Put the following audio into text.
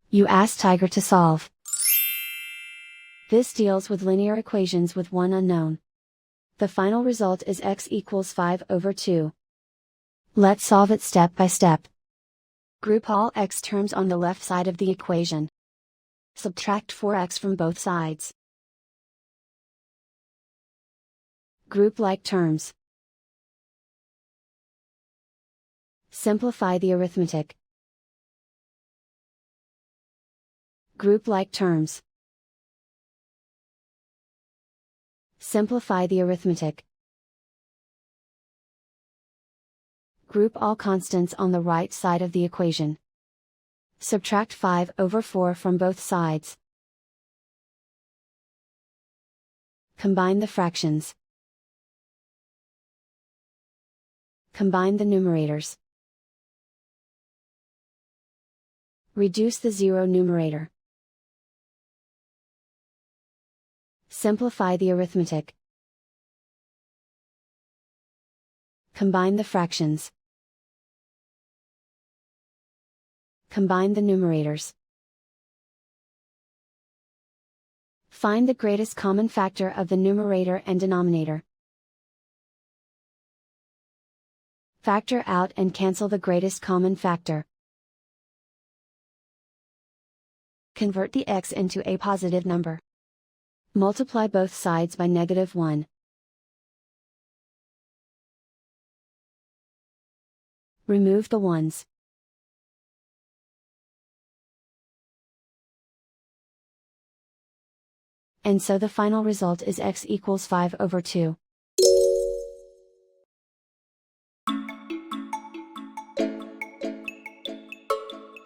You ask Tiger to solve. This deals with linear equations with one unknown. The final result is x equals 5/2. Let's solve it step by step. Group all x terms on the left side of the equation. Subtract 4x from both sides. Group like terms. Simplify the arithmetic. Group like terms. Simplify the arithmetic. Group all constants on the right side of the equation. Subtract 5/4 from both sides. Combine the fractions. Combine the numerators. Reduce the zero numerator. Simplify the arithmetic. Combine the fractions. Combine the numerators. Find the greatest common factor of the numerator and denominator. Factor out and cancel the greatest common factor. Convert the x into a positive number. Multiply both sides by -1. Remove the ones. And so the final result is x equals 5/2.